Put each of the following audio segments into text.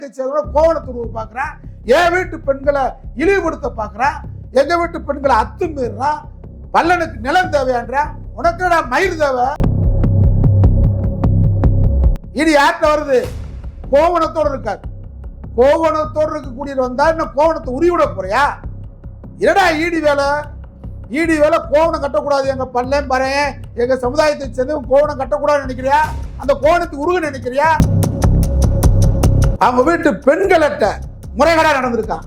கோவணத்துருவு பார்க்குறான், என் வீட்டு பெண்களை இழிவுபடுத்த பார்க்குறான், எங்க வீட்டு பெண்களை அத்துமீறான், பல்லனுக்கு நிலம் தேவையான்றா, உனக்கு மயிர் தேவை. இனி யார்கிட்ட வருது? கோவணத்தோடு இருக்காது. கோவணத்தோடு இருக்கக்கூடிய வந்தா இன்னும் கோவணத்தை உரிவிட போறியா? என்னடா ஈடி வேலை? ஈடி வேலை கோவணம் கட்டக்கூடாது, எங்க பல்லேன் பறையன் எங்க சமுதாயத்தை சேர்ந்து கோவணம் கட்டக்கூடாதுன்னு நினைக்கிறியா? அந்த கோவணத்துக்கு உருக நினைக்கிறியா? அவங்க வீட்டு பெண்களட்ட முறைகேடா நடந்திருக்கான்.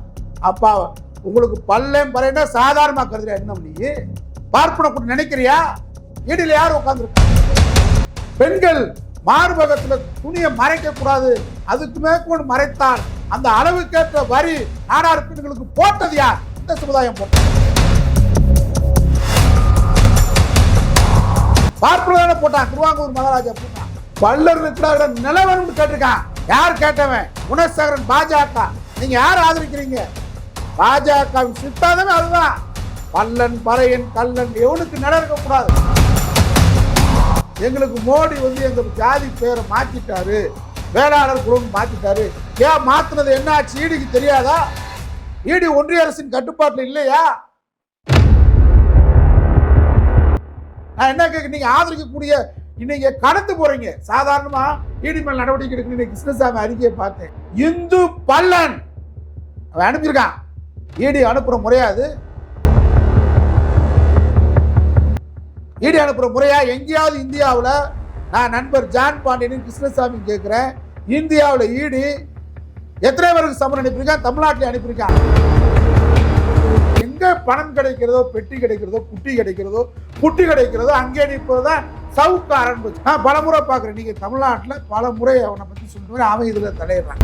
அப்பா உங்களுக்கு பல்லேன் பறையன்னா சாதாரணமா கருதுறியா? என்ன நீ பார்ப்பன கூட நினைக்கிறியா? ஈடியில் யார் உட்கார்ந்துருக்கா? பெண்கள் மார்பகத்துல துணியை மறைக்க கூடாது, அதுக்கு மேற்கொண்டு மறைத்தால் அந்த அளவுக்கேற்ற வரி நாடார் பெண்களுக்கு போட்டது யார்? இந்த சமுதாயம் போட்டது. பார்ப்பன போட்டான், திருவாங்கூர் மகாராஜா போட்டான். பல்லர் இருக்கிற நிலவரம் கேட்டிருக்கான். யார் கேட்டவன்? குணசேகரன், பாஜக. நீங்க யார் ஆதரிக்கிறீங்க? பாஜக சித்தாந்தமே அதுதான். பல்லன் பறையன் கல்லன் எவனுக்கு நிலம் இருக்கக்கூடாது. எங்களுக்கு மோடி எங்க ஜாதி பேரை மாத்திட்டாரு, வேளாளர் குழு மாத்திட்டாரு. ஏன் மாத்தினது என்ன ஆச்சு? ஈடிக்கு தெரியாதா? ஈடி ஒன்றிய அரசின் கட்டுப்பாட்டில் இல்லையா? நான் என்ன கேட்க, நீங்க ஆதரிக்கக்கூடிய இன்னைக்கு கடந்து போறீங்க. சாதாரணமா ஈடி மேல் நடவடிக்கை எடுக்கணும். கிருஷ்ணசாமி அறிக்கையை பார்த்தேன். இந்து பல்லன் அவன் அனுப்பியிருக்கான். ஈடி அனுப்புற முறையாது? ஈடி அனுப்புற முறையா? எங்கேயாவது இந்தியாவில் நான் நண்பர் ஜான் பாண்டியன் கிருஷ்ணசாமி கேட்கிறேன், இந்தியாவில் ஈடி எத்தனை பேருக்கு சம்மன் அனுப்பியிருக்கான்? தமிழ்நாட்டில் அனுப்பியிருக்கான். எங்க பணம் கிடைக்கிறதோ, பெட்டி கிடைக்கிறதோ, குட்டி கிடைக்கிறதோ, குட்டி கிடைக்கிறதோ அங்கே நிற்பதுதான் சவுக்கு ஆரம்பிச்சு. நான் பல முறை பார்க்குறேன். நீங்க தமிழ்நாட்டில் பல முறை அவனை பற்றி சொல்லுவேன், அவன் இதுல தலையிடுறான்.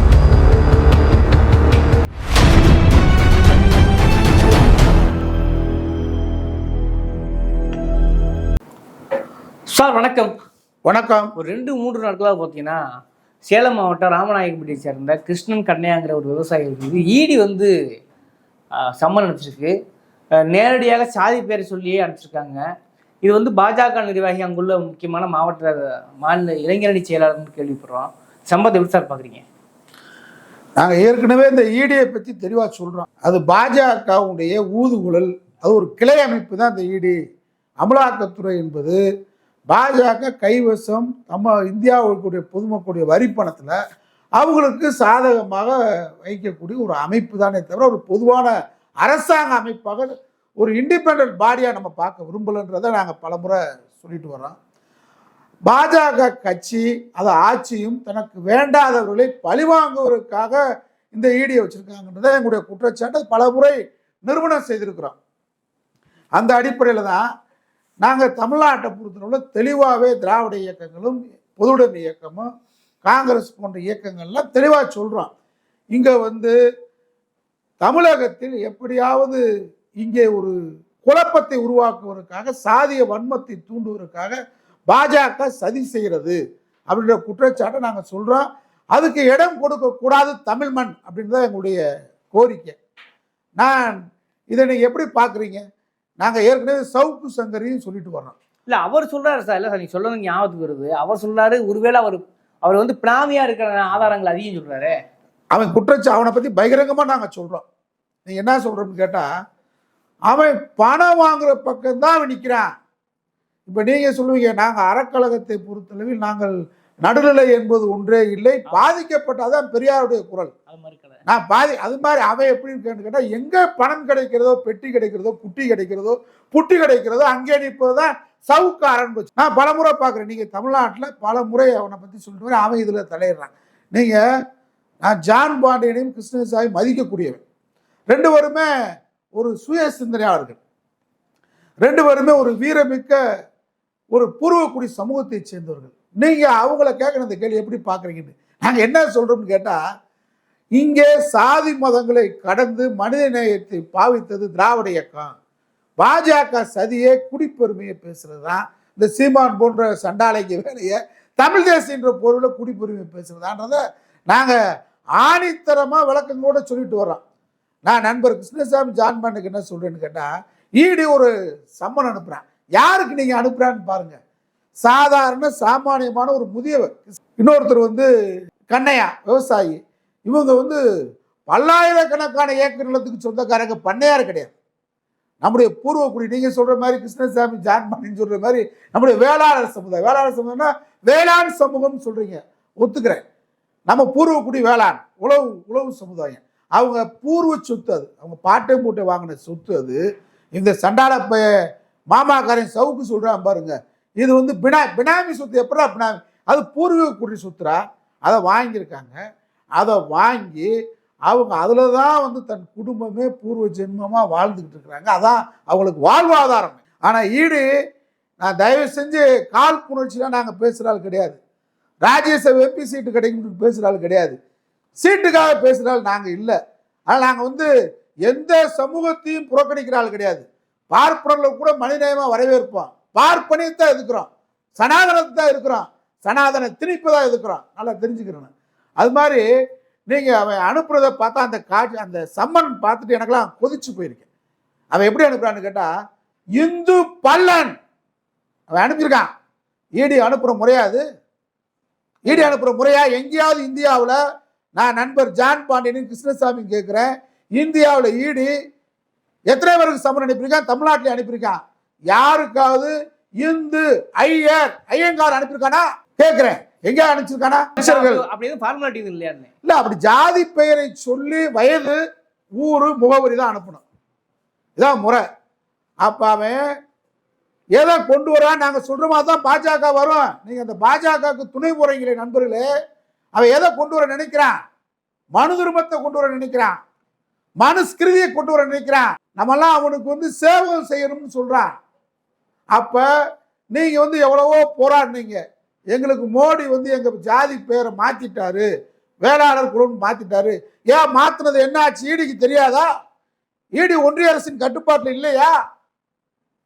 சார் வணக்கம். வணக்கம். ஒரு 2-3 நாட்களாக பார்த்தீங்கன்னா சேலம் மாவட்டம் ராமநாயகம்பட்டியை சேர்ந்த கிருஷ்ணன் கண்ணையாங்கிற ஒரு விவசாயிகளுக்கு ஈடி சம்மன் அனுப்பிச்சிருக்கு. நேரடியாக சாதி பேரை சொல்லியே அனுப்பிச்சிருக்காங்க. இது பாஜக நிர்வாகி அங்குள்ள முக்கியமான மாநில இளைஞரணி செயலாளர்னு கேள்விப்படுறோம். சம்பவத்தை எப்படி சார் பார்க்குறீங்க? நாங்கள் ஏற்கனவே இந்த ஈடியை பற்றி தெளிவாக சொல்கிறோம். அது பாஜகவுடைய ஊதுகுழல். அது ஒரு கிளை அமைப்பு தான் இந்த ஈடி. அமலாக்கத்துறை என்பது பாஜக கைவசம் நம்ம இந்தியாவுடைய பொதுமக்களுடைய வரி பணத்தில் அவங்களுக்கு சாதகமாக வைக்கக்கூடிய ஒரு அமைப்பு தானே தவிர ஒரு பொதுவான அரசாங்க அமைப்பாக ஒரு இண்டிபெண்ட் பாடியாக நம்ம பார்க்க விரும்பலைன்றதை நாங்கள் பல முறை சொல்லிட்டு வரோம். பாஜக கட்சி அது ஆட்சியும் தனக்கு வேண்டாதவர்களை பழிவாங்குவதற்காக இந்த ஈடியை வச்சுருக்காங்கன்றதை எங்களுடைய குற்றச்சாட்டு பல முறை நிரூபணம் செய்திருக்கிறோம். அந்த அடிப்படையில் தான் நாங்கள் தமிழ்நாட்டை பொறுத்தவரை தெளிவாகவே திராவிட இயக்கங்களும் பொதுவுடைமை இயக்கமும் காங்கிரஸ் போன்ற இயக்கங்கள்லாம் தெளிவாக சொல்கிறோம். இங்கே தமிழகத்தில் எப்படியாவது இங்கே ஒரு குழப்பத்தை உருவாக்குவதற்காக, சாதிய வன்மத்தை தூண்டுவதற்காக பாஜக சதி செய்கிறது அப்படின்ற குற்றச்சாட்டை நாங்கள் சொல்கிறோம். அதுக்கு இடம் கொடுக்கக்கூடாது தமிழ் மண் அப்படின்னு தான் எங்களுடைய கோரிக்கை. இதை நீங்கள் எப்படி பார்க்குறீங்க? நாங்கள் ஏற்கனவே சவுக்கு சங்கரையும் சொல்லிட்டு வர்றோம். இல்லை அவர் சொல்கிறாரு சார். இல்லை சார், நீங்கள் சொல்கிறது ஞாபகத்துக்கு வருது. அவர் சொல்கிறாரு, ஒருவேளை அவர் பிராமியாக இருக்கிற ஆதாரங்கள் அதிகம் சொல்கிறாரு. அவன் அவனை பற்றி பகிரங்கமாக நாங்கள் சொல்கிறோம். நீங்கள் என்ன சொல்கிறோம்னு கேட்டால், அவன் பணம் வாங்குற பக்கம்தான் அவன் நிற்கிறான். இப்போ நீங்கள் சொல்லுவீங்க, நாங்கள் அறக்கழகத்தை பொறுத்தளவில் நாங்கள் நடுநிலை என்பது ஒன்றே இல்லை, பாதிக்கப்பட்டாதான் பெரியாருடைய குரல். நான் அது மாதிரி அவன் எப்படி இருக்கேன்னு கேட்டால், எங்கே பணம் கிடைக்கிறதோ, பெட்டி கிடைக்கிறதோ, குட்டி கிடைக்கிறதோ, புட்டி கிடைக்கிறதோ அங்கே நிற்பது தான் சவுக்கு ஆரம்பிச்சு. நான் பல முறை பார்க்குறேன். நீங்கள் தமிழ்நாட்டில் பல முறை அவனை பற்றி சொல்லிட்டு அவன் இதில் தலையிடுறான். நான் ஜான் பாண்டியனையும் கிருஷ்ணசாமி மதிக்கக்கூடியவன். 2 பேருமே ஒரு சுய சிந்தனையாளர்கள். 2 பேருமே ஒரு வீரமிக்க ஒரு பூர்வக்குடி சமூகத்தை சேர்ந்தவர்கள். நீங்கள் அவங்கள கேட்கணும் இந்த கேள்வி எப்படி பார்க்குறீங்கன்னு. நாங்கள் என்ன சொல்கிறோம்னு கேட்டால், இங்கே சாதி மதங்களை கடந்து மனித நேயத்தை பாவித்தது திராவிட இயக்கம். பாஜக சதியே குடிப்பெருமையை பேசுறது தான் இந்த சீமான் போன்ற சண்டாளைக்கு வேலையை தமிழ் தேசியன்ற பொருளை குடிப்பெருமையை பேசுறதான்றதை நாங்கள் ஆணித்தரமாக விளக்கங்களோட சொல்லிட்டு வர்றோம். நான் நண்பர் கிருஷ்ணசாமி ஜான் பாண்டுக்கு என்ன சொல்றேன்னு கேட்டால், ஈடி ஒரு சம்மன் அனுப்புகிறேன். யாருக்கு நீங்கள் அனுப்புகிறான்னு பாருங்க. சாதாரண சாமானியமான ஒரு முதியவர். இன்னொருத்தர் கண்ணையா விவசாயி. இவங்க வந்து பல்லாயிரக்கணக்கான ஏக்கர் நிலத்துக்கு சொந்தக்காரங்க பண்ணையார் கிடையாது. நம்முடைய பூர்வக்குடி நீங்கள் சொல்கிற மாதிரி கிருஷ்ணசாமி ஜான்பாண்டின்னு சொல்கிற மாதிரி நம்முடைய வேளாளர் சமுதாயம்னா வேளாண் சமூகம்னு சொல்கிறீங்க, ஒத்துக்கிறேன். நம்ம பூர்வக்குடி வேளாண் உழவு சமுதாயம். அவங்க பூர்வ சொத்து, அது அவங்க பாட்டை மூட்டை வாங்கின சொத்து. அது இந்த சண்டாள மாமாக்காரன் சவுக்கு சொல்கிறான் பாருங்க, இது வந்து பினாமி சொத்து. எப்படா பினாமி? அது பூர்வீக குடி சொத்துரா. அதை வாங்கியிருக்காங்க. அதை வாங்கி அவங்க அதில் தான் வந்து தன் குடும்பமே பூர்வ ஜென்மமாக வாழ்ந்துக்கிட்டு இருக்கிறாங்க. அதான் அவங்களுக்கு வாழ்வாதாரம். ஆனால் ஈடு, நான் தயவு செஞ்சு காழ்ப்புணர்ச்சிலாம் நாங்கள் பேசுகிறாள் கிடையாது. ராஜ்யசபா எம்பி சீட்டு கிடைக்கும் பேசுகிறாள் கிடையாது. சீட்டுக்காக பேசுகிறாள் நாங்கள் இல்லை. ஆனால் நாங்கள் வந்து எந்த சமூகத்தையும் புறக்கணிக்கிறாள் கிடையாது. பார்ப்பனர்களை கூட மனிதநேயமாக வரவேற்போம். பார்ப்பனையை தான் எதுக்குறோம், சனாதனத்தை தான் இருக்கிறோம், சனாதன திணிப்பு தான் எதுக்குறோம். நல்லா தெரிஞ்சுக்கிறேன். அது மாதிரி நீங்கள் அவன் அனுப்புறதை பார்த்தா அந்த காட்சி, அந்த சம்மன் பார்த்துட்டு எனக்கெல்லாம் கொதிச்சு போயிருக்கேன். அவன் எப்படி அனுப்புறான்னு கேட்டால், இந்து பல்லன் அவன் அனுப்பியிருக்கான். ஈடி அனுப்புகிற முறையாது? ஈடி அனுப்புகிற முறையா? எங்கேயாவது இந்தியாவில், நான் நண்பர் ஜான் பாண்டியன் கிருஷ்ணசாமி கேட்குறேன், இந்தியாவில் ஈடி எத்தனை பேருக்கு சம்மன் அனுப்பியிருக்கான்? தமிழ்நாட்டில் அனுப்பியிருக்கான். யாருக்காவது இந்து ஐயங்கார் அனுப்பியிருக்கானா கேட்குறேன். எங்க அனுப்பிச்சிருக்கானா? ஃபார்மாலிட்டி இல்லையா? இல்ல, அப்படி ஜாதி பெயரை சொல்லி வயது ஊரு முகவரி தான் அனுப்பணும். இதான் முறை. அப்ப அவன் ஏதோ கொண்டு வரா, நாங்க சொல்ற மாதிரி தான் பாஜக வரும். நீங்க அந்த பாஜகவுக்கு துணை போறீங்களே நண்பர்களே, அவன் எதை கொண்டு வர நினைக்கிறான்? மனு திருமத்தை கொண்டு வர நினைக்கிறான், மனுஸ்கிருதியை கொண்டு வர நினைக்கிறான். நம்மெல்லாம் அவனுக்கு வந்து சேவகம் செய்யணும்னு சொல்றான். அப்ப நீங்க வந்து எவ்வளவோ போராடினீங்க. எங்களுக்கு மோடி வந்து எங்க ஜாதி பேரை மாத்திட்டாரு, வேளாளர் குழுன்னு மாத்திட்டாரு. ஏன் மாத்தினது என்ன ஆச்சு? ஈடிக்கு தெரியாதா? ஈடி ஒன்றிய அரசின் கட்டுப்பாட்டில் இல்லையா?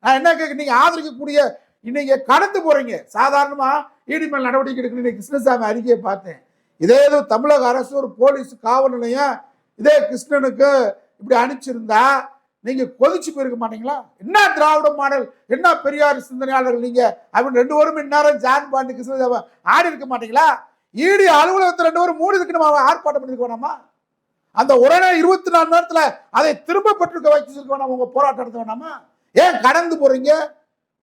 நான் என்ன கேட்க, நீங்க ஆதரிக்கக்கூடிய இன்னைக்கு கடந்து போறீங்க. சாதாரணமா ஈடி மேல் நடவடிக்கை எடுக்கணும். கிருஷ்ணசாமி அறிக்கையை பார்த்தேன். இதே தமிழக அரசு ஒரு போலீஸ் காவல் நிலையம் இதே கிருஷ்ணனுக்கு இப்படி அனுப்பிச்சிருந்தா நீங்க கொதிச்சு போயிருக்க மாட்டீங்களா? என்ன திராவிட மாடல், என்ன பெரியார் சிந்தனையாளர்கள் நீங்க அப்படின்னு 2 பேரும் இந்நேரம் ஜான் பாண்டி கிருஷ்ண ஆடி இருக்க மாட்டீங்களா? ஈடி அலுவலகத்தில் 2 பேரும் மூடி இருக்குன்னு ஆர்ப்பாட்டம் பண்ணிருக்க வேணாமா? அந்த உடனே 24 மணி நேரத்தில் அதை திரும்ப பெற்றிருக்க வச்சிருக்க வேணாமா? உங்க போராட்டம் நடத்த வேணாமா? ஏன் கடந்து போறீங்க?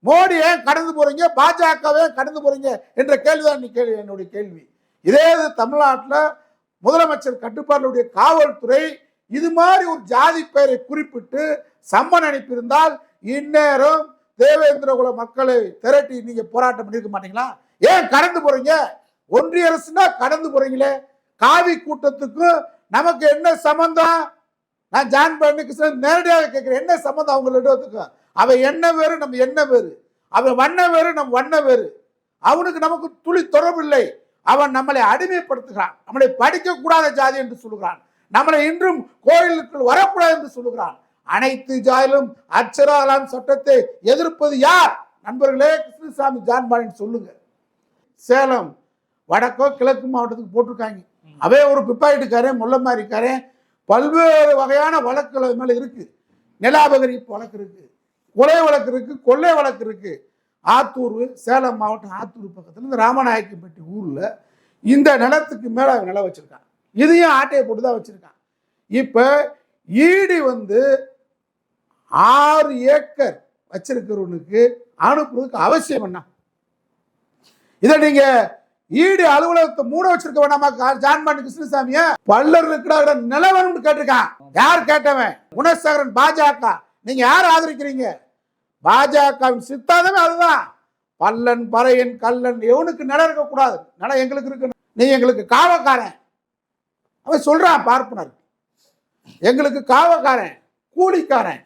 மோடி ஏன் கடந்து போறீங்க? பாஜகவே கடந்து போறீங்க என்ற கேள்விதான் என்னுடைய கேள்வி. இதே தமிழ்நாட்டில் முதலமைச்சர் கட்டுப்பாடுடைய காவல்துறை இது மாதிரி ஒரு ஜாதி பெயரை குறிப்பிட்டு சம்மன் அனுப்பியிருந்தால் இந்நேரம் தேவேந்திர குல மக்களை திரட்டி நீங்க போராட்டம் பண்ணிருக்க மாட்டீங்களா? ஏன் கடந்து போறீங்க? ஒன்றிய அரசுனா கடந்து போறீங்களே. காவி கூட்டத்துக்கும் நமக்கு என்ன சம்பந்தம்? நான் ஜான் பாண்டி கிருஷ்ணன் நேரடியாக கேட்கிறேன், என்ன சம்பந்தம் அவங்க 2 பேத்துக்கும்? அவன் என்ன வேறு, நம்ம என்ன வேறு. அவன் வண்ண வேறு, நம்ம வண்ண வேறு. அவனுக்கு நமக்கு துளி தொடர்பு இல்லை. அவன் நம்மளை அடிமைப்படுத்துகிறான், நம்மளை படிக்க கூடாத ஜாதி என்று சொல்லுகிறான், நம்மளை இன்றும் கோயிலுக்குள் வரக்கூடாது என்று சொல்லுகிறான். அனைத்து ஜாதியிலும் அச்சராலாம் சட்டத்தை எதிர்ப்பது யார்? நண்பர்களே, கிருஷ்ணசாமி ஜான் பாண்டியன் சொல்லுங்க. சேலம் வடக்கோ கிழக்கு மாவட்டத்துக்கு போட்டிருக்காங்க. அவே ஒரு பிப்பாயிட்டுக்காரன், முள்ளமாரிக்காரன், பல்வேறு வகையான வழக்குகள் மேல இருக்கு. நிலாபகரிப்பு வழக்கு இருக்கு, கொலை வழக்கு இருக்கு, கொள்ளை வழக்கு இருக்கு. ஆத்தூர், சேலம் மாவட்டம் ஆத்தூர் பக்கத்துல இந்த ராமநாயக்கம்பட்டி ஊர்ல இந்த நிலத்துக்கு மேல நிலம் வச்சிருக்கான். இதையும் ஆட்டையை போட்டு தான் வச்சிருக்கான். இப்ப ஈடி வந்து 6 ஏக்கர் வச்சிருக்கிறவனுக்கு அனுப்புறதுக்கு அவசியம் என்ன? இதை நீங்க ஈடி அலுவலகத்தை மூட வச்சிருக்க வேணாமா? ஜான் பாண்டி கிருஷ்ணசாமிய பல்லர் இருக்கிற நிலவரம் கேட்டிருக்கான். யார் கேட்டவன்? குணசேகரன், பாஜக. நீங்க யார் ஆதரிக்கிறீங்க? பாஜகவின் சித்தாந்தமே அதுதான். பல்லன், பறையன், கல்லன், எவனுக்கு நிலம் இருக்கக்கூடாது. நிலம் எங்களுக்கு இருக்கு, நீ எங்களுக்கு காவக்காரன். அவன் சொல்றான், பார்ப்பனர் எங்களுக்கு காவக்காரன், கூலிக்காரன்,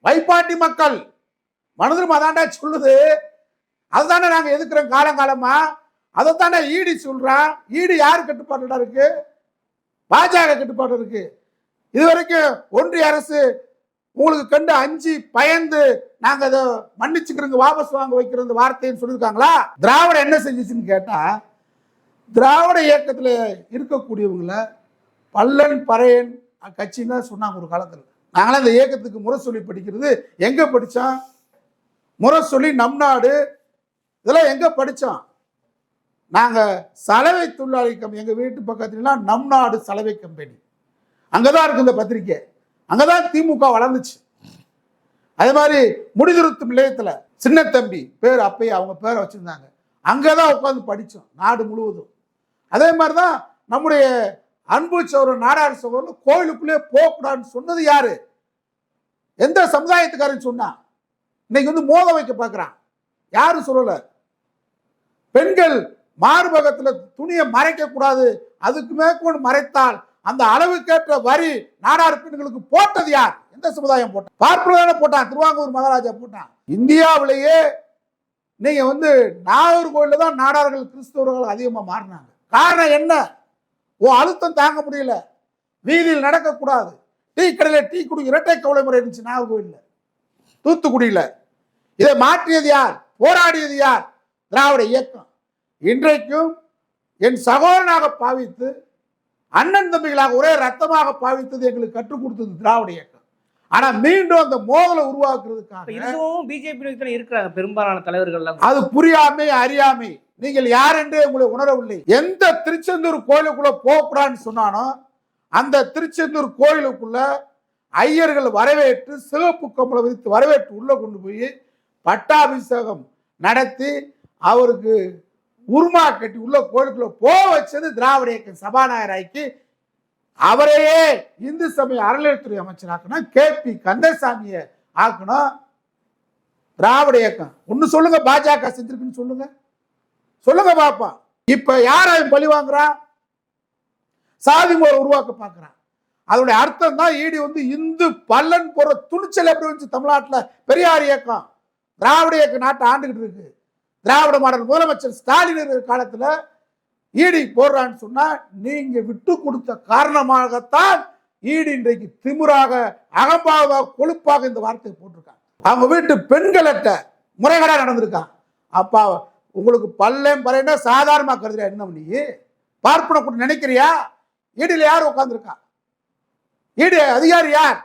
வைப்பாட்டி மக்கள். மனதிலும் அதாண்டா சொல்லுது. அதுதானே நாங்க எதுக்குறோம் காலங்காலமா. அதைத்தானே ஈடி சொல்றான். ஈடி யாரு கட்டுப்பாடு இருக்கு? பாஜக கட்டுப்பாடு இருக்கு. இதுவரைக்கும் ஒன்றிய அரசு உங்களுக்கு கண்டு அஞ்சு பயந்து நாங்க அதை மன்னிச்சுக்கிறோங்க, வாபஸ் வாங்க வைக்கிற இந்த வார்த்தைன்னு சொல்லியிருக்காங்களா? திராவிட என்ன செஞ்சிச்சுன்னு கேட்டா, திராவிட இயக்கத்தில் இருக்கக்கூடியவங்கள பல்லன் பறையன் கட்சின்னு தான் சொன்னாங்க ஒரு காலத்தில். நாங்களாம் இந்த இயக்கத்துக்கு முறை சொல்லி படிக்கிறது எங்க படித்தோம்? முறை சொல்லி நம் நாடு இதெல்லாம் எங்க படித்தோம்? நாங்கள் சலவை தொழிலாளி எங்கள் வீட்டு பக்கத்துலலாம் நம் நாடு சலவை கம்பெனி அங்கே தான் இருக்குது இந்த பத்திரிக்கை. அங்கே தான் திமுக வளர்ந்துச்சு. அதே மாதிரி முடிதிருத்தும் நிலையத்தில் சின்ன தம்பி பேர் அப்பயே அவங்க பேரை வச்சுருந்தாங்க. அங்கே தான் உட்காந்து படித்தோம் நாடு முழுவதும். அதே மாதிரி தான் நம்முடைய அன்பு சோழர் நாடார் சோழர் கோயிலுக்குள்ளே போகக்கூடாதுன்னு சொன்னது யாரு? எந்த சமுதாயத்துக்காரன் சொன்னா? இன்னைக்கு வந்து மோத வைக்க பார்க்குறான். யாரும் சொல்லலை. பெண்கள் மார்பகத்தில் துணியை மறைக்க கூடாது, அதுக்கு மேற்கொண்டு மறைத்தால் அந்த அளவுக்கேற்ற வரி நாடார் பெண்களுக்கு போட்டது யார்? எந்த சமுதாயம் போட்டான்? பார்ப்பதான போட்டான், திருவாங்கூர் மகாராஜா போட்டான். இந்தியாவிலேயே நீங்க வந்து நாகர்கோயில தான் நாடார்கள் கிறிஸ்தவர்கள் அதிகமா மாறினாங்க. காரணம் என்ன? அழுத்தம் தாங்க முடியல, வீதியில் நடக்கக்கூடாது, டீ கடையில் டீ குடி இரட்டை கவலை முறை இருந்துச்சு நாகர்கோயில்ல, தூத்துக்குடியில. இதை மாற்றியது யார்? போராடியது யார்? திராவிட இயக்கம். இன்றைக்கும் என் சகோதரனாக பாவித்து அண்ணன் தம்பிகளாக ஒரே ரத்தமாக பாவித்தது எங்களுக்கு கற்றுக் கொடுத்தது திராவிட இயக்கம். ஆனா மீண்டும் அந்த மோதலை உருவாக்குறதுக்காக பிஜேபி இருக்கிறாங்க பெரும்பாலான தலைவர்கள். அது புரியாமை, அறியாமை. நீங்கள் யார் என்றே உங்களை உணரவில்லை. எந்த திருச்செந்தூர் கோயிலுக்குள்ள போகக்கூடாதுன்னு சொன்னானோ அந்த திருச்செந்தூர் கோயிலுக்குள்ள ஐயர்கள் வரவேற்று சிவப்பு கம்பளம் விரித்து வரவேற்று உள்ள கொண்டு போய் பட்டாபிஷேகம் நடத்தி அவருக்கு உருமா கட்டி உள்ள கோயிலுக்குள்ள போக வச்சது திராவிட இயக்கம் சபாநாயகராக்கி அவரையே இந்து சமய அறநிலையத்துறை அமைச்சர் ஆக்கணும். KP கந்தசாமியை ஆக்கணும். திராவிட இயக்கம் ஒன்னு சொல்லுங்க, பாஜக செஞ்சிருக்குன்னு சொல்லுங்க, சொல்லுங்க பாப்பா. இப்ப யாரையும் பழி வாங்குறா? சாதி முறை உருவாக்க பார்க்கிறான். அதோட அர்த்தம் தான் ஈடி வந்து இந்து பல்லன் போற துணிச்சல் எப்படி வந்து தமிழ்நாட்டில் பெரியார் இயக்கம் திராவிட இயக்க நாட்டை ஆண்டுகிட்டு இருக்கு. திராவிட மாடல் முதலமைச்சர் ஸ்டாலின் காலத்துல ஈடி போடுறான்னு சொன்னா நீங்க விட்டு கொடுத்த காரணமாகத்தான் ஈடி இன்றைக்கு திமுறாக அகம்பாக கொழுப்பாக இந்த வார்த்தையை போட்டிருக்காங்க. அவங்க வீட்டு பெண்களட்ட முறைகேடா நடந்திருக்கான். அப்பா உங்களுக்கு பல்லேம் பறையினா சாதாரணமா கருதுறியா? என்ன நீ பார்ப்பன கூட நினைக்கிறியா? ஈடியில் யார் உட்கார்ந்துருக்கா? ஈடி அதிகாரி யார்?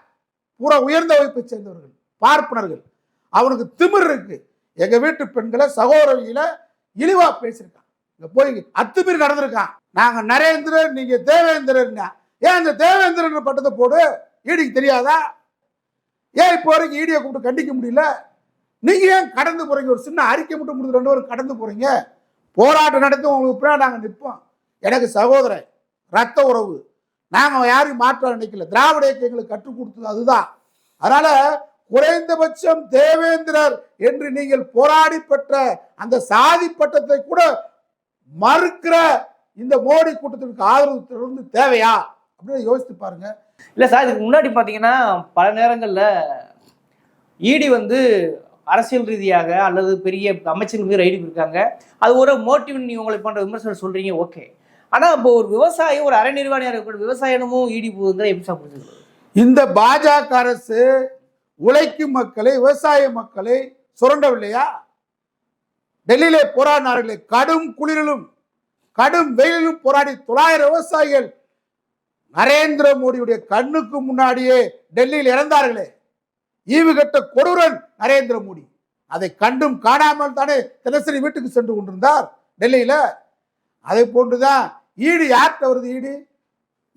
பூரா உயர்ந்த வகுப்பை சேர்ந்தவர்கள், பார்ப்பனர்கள். அவனுக்கு திமிர் இருக்கு. எங்க வீட்டு பெண்களை சகோதரியில இழிவா பேசியிருக்கான். இங்க போய் அத்துமீறி நடந்திருக்கான். நாங்க நரேந்திரன், நீங்க தேவேந்திரன். ஏன் இந்த தேவேந்திரன் பட்டத்தை போடு? ஈடிக்கு தெரியாதா? ஏன் இப்போ வரைக்கும் ஈடியை கூப்பிட்டு கண்டிக்க முடியல? நீங்க ஏன் கடந்து போறீங்க? ஒரு சின்ன அறிக்கை மட்டும் முடிஞ்சு 2 பேரும் கடந்து போறீங்க. போராட்டம் நடத்தி உங்களுக்கு பின்னாடி நாங்க நிற்போம். எனக்கு சகோதரன், ரத்த உறவு. நாங்க யாரையும் மாற்ற நினைக்கல. திராவிட இயக்கம் எங்களுக்கு கற்றுக் கொடுத்தது அதுதான். அதனால குறைந்தபட்சம் தேவேந்திரர் என்று நீங்கள் போராடி பெற்ற அந்த சாதி பட்டத்தை கூட மறுக்கிற இந்த மோடி கூட்டத்திற்கு ஆதரவு தொடர்ந்து தேவையா அப்படின்னு யோசித்து பாருங்க. இல்ல சார், இதுக்கு முன்னாடி பாத்தீங்கன்னா பல நேரங்கள்ல ஈடி வந்து அரசியல் ரீதியாக அல்லது பெரிய அமைச்சர்கள் மீது ரைடு இருக்காங்க. அது ஒரு மோட்டிவ். நீங்க உங்களை போன்ற விமர்சனம் சொல்றீங்க, ஓகே. ஆனா இப்போ ஒரு விவசாயி, ஒரு அரை நிர்வாணியா இருக்கக்கூடிய விவசாயமும் ஈடி போகுதுங்கிற எப்படி சார் புரிஞ்சுக்கிறது? இந்த பாஜக அரசு உழைக்கும் மக்களை, விவசாய மக்களை சுரண்டவில்லையா? டெல்லியிலே போராடினார்களே, கடும் குளிரிலும் கடும் வெயிலிலும் போராடி 900 விவசாயிகள் நரேந்திர மோடியுடைய கண்ணுக்கு முன்னாடியே டெல்லியில் இறந்தார்களே. ஈவு கட்ட கொடூரன் நரேந்திர மோடி. அதை கண்டும் காணாமல் தானே தினசரி வீட்டுக்கு சென்று கொண்டிருந்தார் டெல்லியில. அதை போன்றுதான் ஈடி யார்கிட்ட வருது?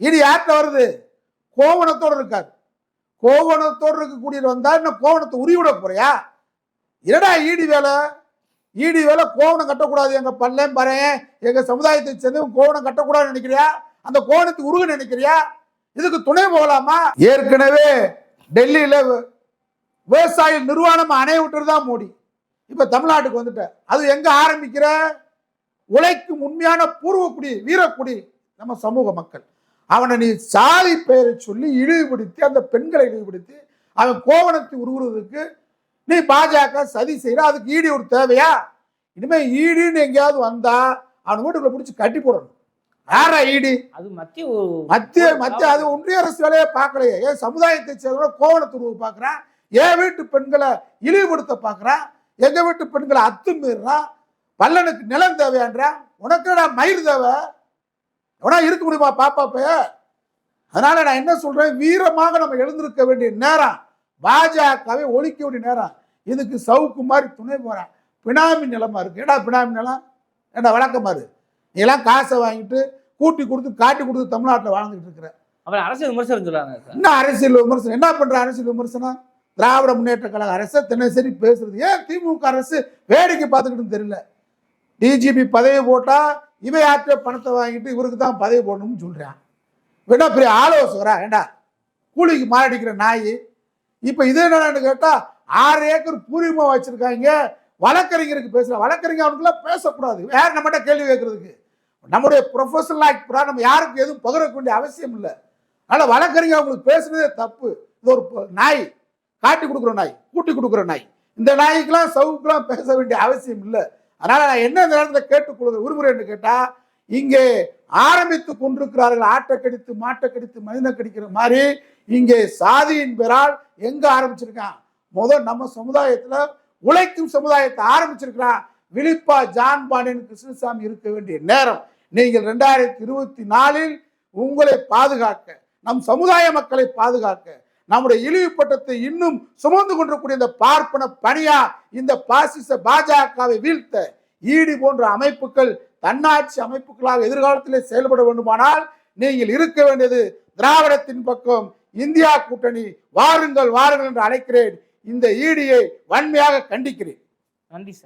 ஈடி யார்கிட்ட வருது? கோவணத்தோடு இருக்காரு. கோவணத்தோடு இருக்கக்கூடிய வந்தா இன்னும் கோவணத்தை உரிவிட போறியா? என்னடா ஈடி வேலை? ஈடி வேலை கோவணம் கட்டக்கூடாது. எங்க பல்லேன் பறையன் எங்க சமுதாயத்தை சேர்ந்து கோவணம் கட்டக்கூடாதுன்னு நினைக்கிறியா? அந்த கோவணத்துக்கு உருக நினைக்கிறியா? இதுக்கு துணை போகலாமா? ஏற்கனவே டெல்லியில விவசாய நிர்வாணம் அணைய விட்டுதான் மோடி. இப்ப தமிழ்நாட்டுக்கு வந்துட்ட. அது எங்க ஆரம்பிக்கிற? உழைக்கும் உண்மையான பூர்வக்குடி, வீரக்குடி நம்ம சமூக மக்கள். அவனை நீ சாதி பெயரை சொல்லி இழிவுபடுத்தி, அந்த பெண்களை இழிவுபடுத்தி அவன் கோவணத்தை உருவுறதுக்கு நீ பாஜக சதி செய்யற. அதுக்கு ஈடி ஒரு தேவையா? இனிமே ஈடின்னு எங்கேயாவது வந்தா அவன் வீட்டுக்குள்ள பிடிச்சி கட்டி போடணும். யாரா ஈடி? அது மத்திய அது ஒன்றிய அரசு வேலையை பார்க்கலையே. ஏன் சமுதாயத்தை சேர்ந்த கோவணத்தை உருவ பார்க்கறான்? என் வீட்டு பெண்களை இழிவுபடுத்த பார்க்கறான். எங்க வீட்டு பெண்களை அத்துமீறான். பல்லனுக்கு நிலம் தேவையான்றா? உனக்கு மயிர் தேவை? எவனா இருக்க முடியுமா பாப்பா பைய? அதனால நான் என்ன சொல்றேன், வீரமாக நம்ம எழுந்திருக்க வேண்டிய நேரம், பாஜகவை ஒழிக்க வேண்டிய நேரம். இதுக்கு சவுக்கு மாதிரி துணை போறான். பினாமி நிலமா இருக்கு. ஏடா பினாமி நிலம்? ஏடா வழக்கமா இருக்கு. நீ எல்லாம் காசை வாங்கிட்டு கூட்டி கொடுத்து காட்டி கொடுத்து தமிழ்நாட்டில் வாழ்ந்துட்டு இருக்கிற. அப்புறம் அரசியல் விமர்சனம் சொல்றாங்க சார். என்ன அரசியல் விமர்சனம்? என்ன பண்ற அரசியல் விமர்சனம்? திராவிட முன்னேற்ற கழக அரசை தினசரி பேசுறது. ஏன் திமுக அரசு வேடிக்கை பார்த்துக்கிட்டு தெரியல? டிஜிபி பதவி போட்டா இவன் யார்கிட்ட பணத்தை வாங்கிட்டு இவருக்கு தான் பதவி போடணும்னு சொல்றான். வேணா பெரிய ஆலோசகரா ஏண்டா கூலிக்கு மாரடிக்கிற நாய். இப்ப இது என்னன்னு கேட்டா 6 ஏக்கர் பூர்வீகமா வச்சிருக்காங்க. வழக்கறிஞருக்கு பேசுற வழக்கறிஞர் அவனுக்குலாம் பேசக்கூடாது. வேற நம்மகிட்ட கேள்வி கேட்கறதுக்கு நம்முடைய ப்ரொஃபஷனல் ஆக்ட் பிரகாரம் நம்ம யாருக்கு எதுவும் பகிர வேண்டிய அவசியம் இல்லை. அதனால வழக்கறிஞர் அவங்களுக்கு பேசுறதே தப்பு. இது ஒரு நாய், காட்டி கொடுக்குற நாய், கூட்டி கொடுக்குற நாய். இந்த நாய்க்கெல்லாம் சவுக்கெல்லாம் பேச வேண்டிய அவசியம் இல்லை. அதனால நான் என்ன இந்த நேரத்தில் கேட்டுக்கொள்வது விரும்புகிறேன்னு கேட்டா, இங்கே ஆரம்பித்து கொண்டிருக்கிறார்கள் ஆட்டை கடித்து மாட்டை கடித்து மனிதனை கடிக்கிற மாதிரி இங்கே சாதியின் பெயரால் எங்க ஆரம்பிச்சிருக்கான்? முதல் நம்ம சமுதாயத்துல உழைக்கும் சமுதாயத்தை ஆரம்பிச்சிருக்கிறான். விழிப்பா ஜான் பாண்டியன் கிருஷ்ணசாமி இருக்க வேண்டிய நேரம். நீங்கள் 2024 உங்களை பாதுகாக்க, நம் சமுதாய மக்களை பாதுகாக்க, நம்முடைய இழிவுப்பட்டத்தை இன்னும் சுமந்து கொண்டிருக்கூடிய இந்த பார்ப்பன பணியா இந்த பாசிச பாஜகவை வீழ்த்த ஈடி போன்ற அமைப்புகள் தன்னாட்சி அமைப்புகளாக எதிர்காலத்திலே செயல்பட வேண்டுமானால் நீங்கள் இருக்க வேண்டியது திராவிடத்தின் பக்கம், இந்தியா கூட்டணி. வாருங்கள் வாருங்கள் என்று அழைக்கிறேன். இந்த ஈடியை வன்மையாக கண்டிக்கிறேன். நன்றி சார்.